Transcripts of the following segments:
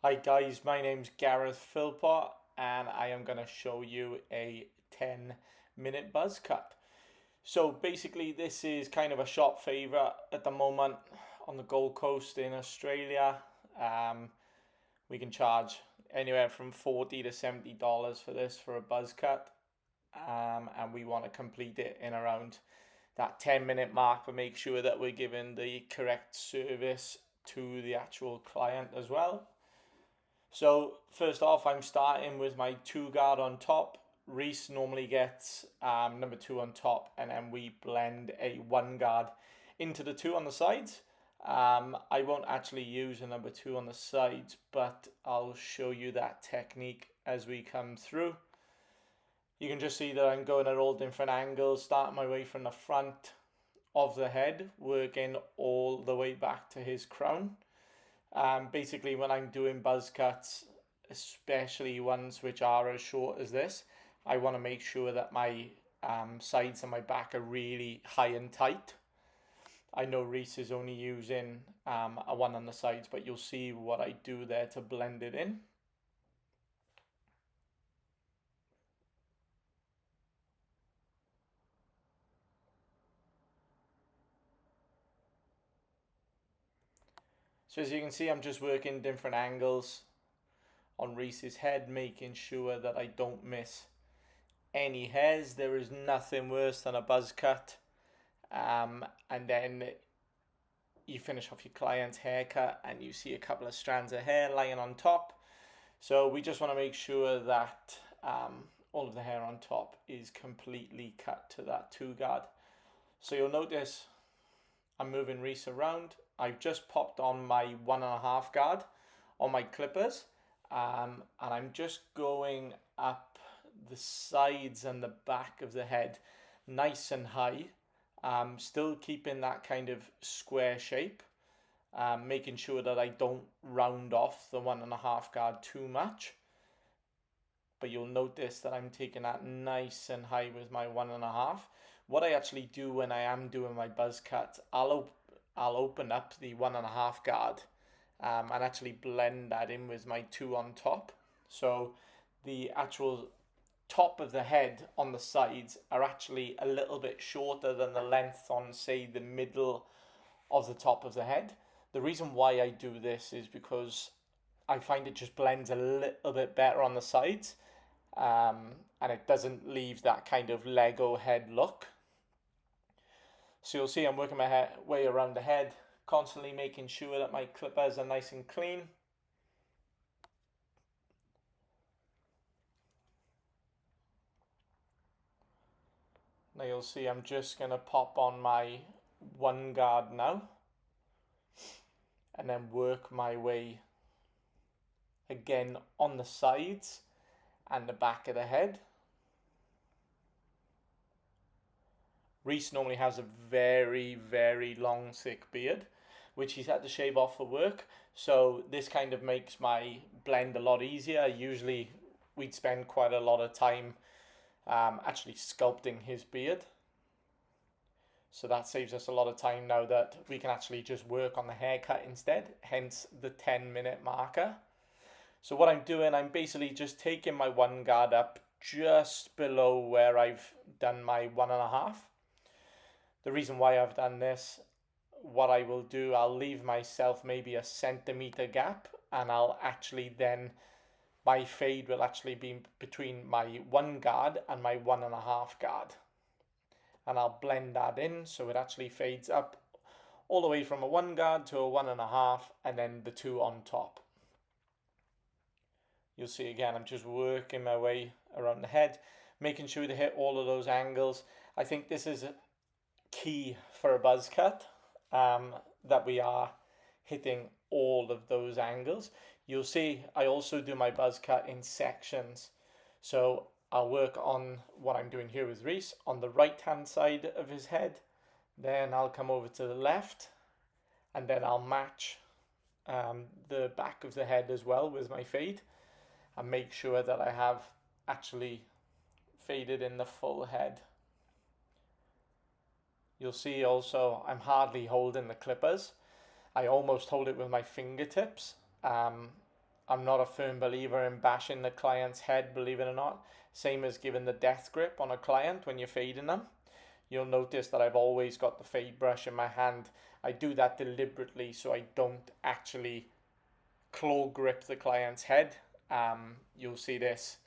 Hi guys, my name's Gareth Philpott and I am going to show you a 10-minute buzz cut. So basically this is kind of a shop favourite at the moment on the Gold Coast in Australia. We can charge anywhere from $40 to $70 for this for a buzz cut, and we want to complete it in around that 10-minute mark, but make sure that we're giving the correct service to the actual client as well. So first off, I'm starting with my 2 guard on top. Reese normally gets number 2 on top, and then we blend a 1 guard into the 2 on the sides. I won't actually use a number 2 on the sides, but I'll show you that technique as we come through. You can just see that I'm going at all different angles, starting my way from the front of the head, working all the way back to his crown. Basically, when I'm doing buzz cuts, especially ones which are as short as this, I want to make sure that my sides and my back are really high and tight. I know Reese is only using a one on the sides, but you'll see what I do there to blend it in. So as you can see, I'm just working different angles on Reese's head, making sure that I don't miss any hairs. There is nothing worse than a buzz cut. And then you finish off your client's haircut and you see a couple of strands of hair lying on top. So we just want to make sure that all of the hair on top is completely cut to that 2 guard. So you'll notice I'm moving Reese around. I've just popped on my 1.5 guard on my clippers, and I'm just going up the sides and the back of the head nice and high, still keeping that kind of square shape, making sure that I don't round off the 1.5 guard too much. But you'll notice that I'm taking that nice and high with my 1.5. What I actually do when I am doing my buzz cut, I'll open up the 1.5 guard and actually blend that in with my 2 on top. So the actual top of the head on the sides are actually a little bit shorter than the length on, say, the middle of the top of the head. The reason why I do this is because I find it just blends a little bit better on the sides, and it doesn't leave that kind of Lego head look. So you'll see I'm working my way around the head, constantly making sure that my clippers are nice and clean. Now you'll see I'm just going to pop on my 1 guard now, and then work my way again on the sides and the back of the head. Reese normally has a very, very long, thick beard, which he's had to shave off for work. So this kind of makes my blend a lot easier. Usually we'd spend quite a lot of time actually sculpting his beard. So that saves us a lot of time now that we can actually just work on the haircut instead, hence the 10-minute marker. So what I'm doing, I'm basically just taking my 1 guard up just below where I've done my 1.5. The reason why I've done this, what I will do, I'll leave myself maybe a centimeter gap, and I'll actually then, my fade will actually be between my 1 guard and my 1.5 guard. And I'll blend that in so it actually fades up all the way from a 1 guard to a 1.5, and then the 2 on top. You'll see again, I'm just working my way around the head, making sure to hit all of those angles. I think this is key for a buzz cut, that we are hitting all of those angles. You'll see I also do my buzz cut in sections. So I'll work on what I'm doing here with Reese on the right hand side of his head, then I'll come over to the left, and then I'll match the back of the head as well with my fade, and make sure that I have actually faded in the full head. You'll see also I'm hardly holding the clippers. I almost hold it with my fingertips. I'm not a firm believer in bashing the client's head, believe it or not. Same as giving the death grip on a client when you're fading them. You'll notice that I've always got the fade brush in my hand. I do that deliberately so I don't actually claw grip the client's head. You'll see this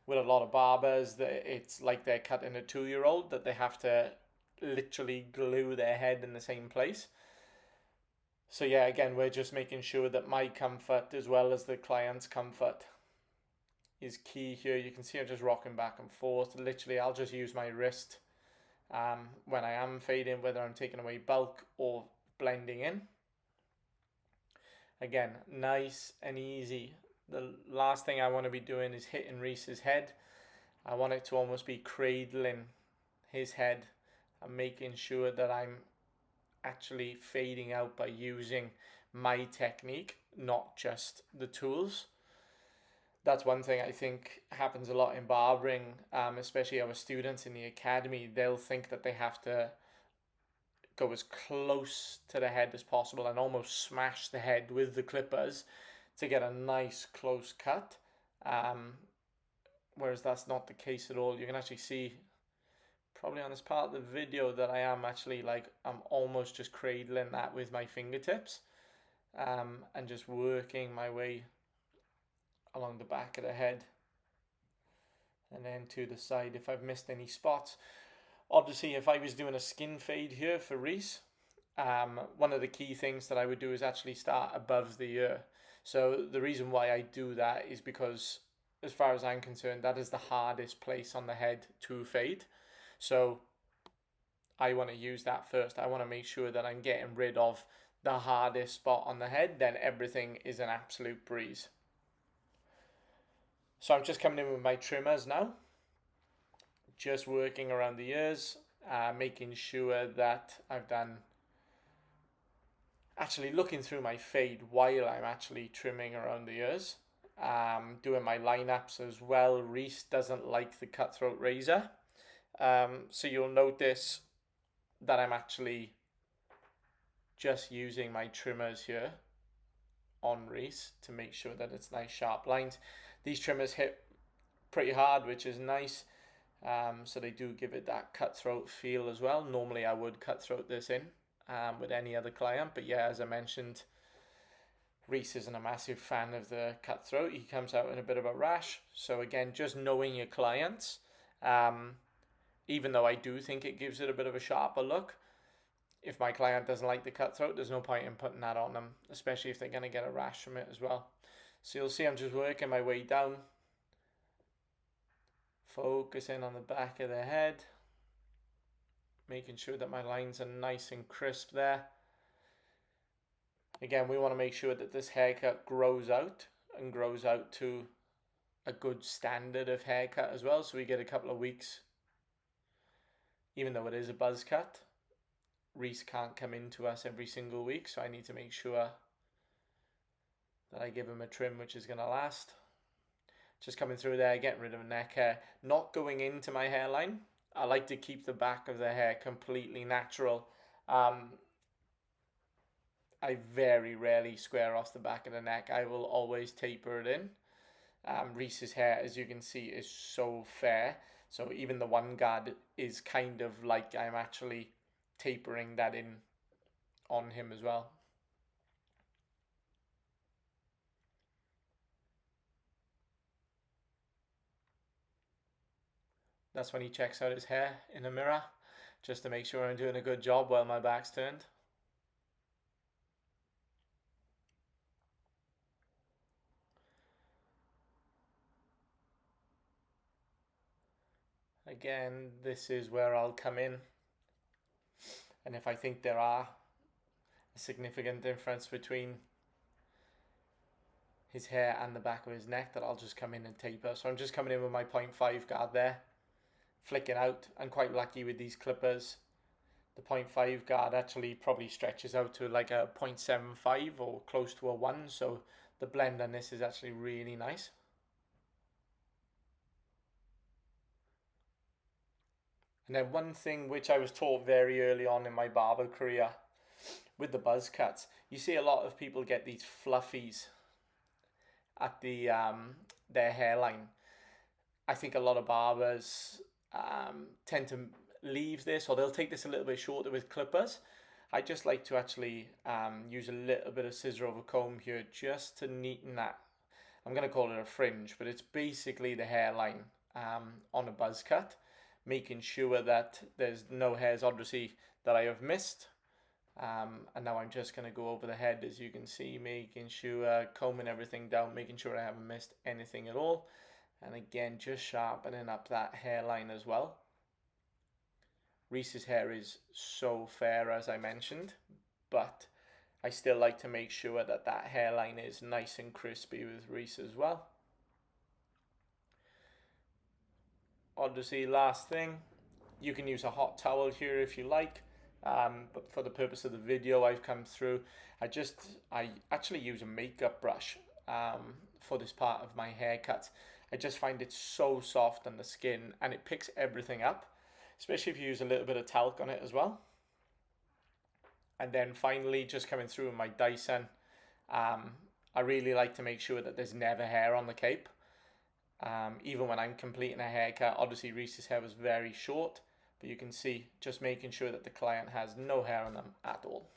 with a lot of barbers, that it's like they're cutting a 2-year-old, that they have to literally glue their head in the same place. So yeah, again, we're just making sure that my comfort as well as the client's comfort is key here. You can see I'm just rocking back and forth. Literally, I'll just use my wrist when I am fading, whether I'm taking away bulk or blending in. Again, nice and easy. The last thing I want to be doing is hitting Reese's head. I want it to almost be cradling his head and making sure that I'm actually fading out by using my technique, not just the tools. That's one thing I think happens a lot in barbering, especially our students in the academy. They'll think that they have to go as close to the head as possible and almost smash the head with the clippers to get a nice close cut, whereas that's not the case at all. You can actually see probably on this part of the video that I am actually I'm almost just cradling that with my fingertips, and just working my way along the back of the head and then to the side if I've missed any spots. Obviously, if I was doing a skin fade here for Reese, one of the key things that I would do is actually start above the ear. So the reason why I do that is because, as far as I'm concerned, that is the hardest place on the head to fade. So I want to use that first. I want to make sure that I'm getting rid of the hardest spot on the head, then everything is an absolute breeze. So I'm just coming in with my trimmers now, just working around the ears, making sure that I've done, actually looking through my fade while I'm actually trimming around the ears, doing my lineups as well. Reese doesn't like the cutthroat razor, so you'll notice that I'm actually just using my trimmers here on Reese to make sure that it's nice sharp lines. These trimmers hit pretty hard, which is nice, so they do give it that cutthroat feel as well. Normally I would cutthroat this in with any other client, but yeah, as I mentioned, Reese isn't a massive fan of the cutthroat. He comes out in a bit of a rash. So again, just knowing your clients, even though I do think it gives it a bit of a sharper look, if my client doesn't like the cutthroat, there's no point in putting that on them, especially if they're going to get a rash from it as well. So you'll see I'm just working my way down, focusing on the back of the head, making sure that my lines are nice and crisp there. Again, we want to make sure that this haircut grows out and grows out to a good standard of haircut as well, so we get a couple of weeks. Even though it is a buzz cut, Reese can't come into us every single week, so I need to make sure that I give him a trim which is going to last. Just coming through there, getting rid of neck hair, not going into my hairline. I like to keep the back of the hair completely natural. I very rarely square off the back of the neck. I will always taper it in. Reese's hair, as you can see, is so fair. So even the one guard is kind of like I'm actually tapering that in on him as well. That's when he checks out his hair in a mirror, just to make sure I'm doing a good job while my back's turned. Again, this is where I'll come in, and if I think there are a significant difference between his hair and the back of his neck, that I'll just come in and taper. So I'm just coming in with my 0.5 guard there, flicking out. I'm quite lucky with these clippers. The 0.5 guard actually probably stretches out to like a 0.75 or close to a 1, so the blend on this is actually really nice. And then one thing which I was taught very early on in my barber career with the buzz cuts, you see a lot of people get these fluffies, at their hairline. I think a lot of barbers tend to leave this, or they'll take this a little bit shorter with clippers. I just like to actually use a little bit of scissor over comb here just to neaten that. I'm going to call it a fringe, but it's basically the hairline on a buzz cut, making sure that there's no hairs obviously that I have missed. And now I'm just going to go over the head, as you can see, making sure, combing everything down, making sure I haven't missed anything at all. And again, just sharpening up that hairline as well. Reese's hair is so fair, as I mentioned, but I still like to make sure that that hairline is nice and crispy with Reese as well. Obviously, last thing, you can use a hot towel here if you like, but for the purpose of the video, I've come through. I actually use a makeup brush for this part of my haircut. I just find it so soft on the skin, and it picks everything up, especially if you use a little bit of talc on it as well. And then finally, just coming through with my Dyson, I really like to make sure that there's never hair on the cape. Even when I'm completing a haircut, obviously Reese's hair was very short, but you can see just making sure that the client has no hair on them at all.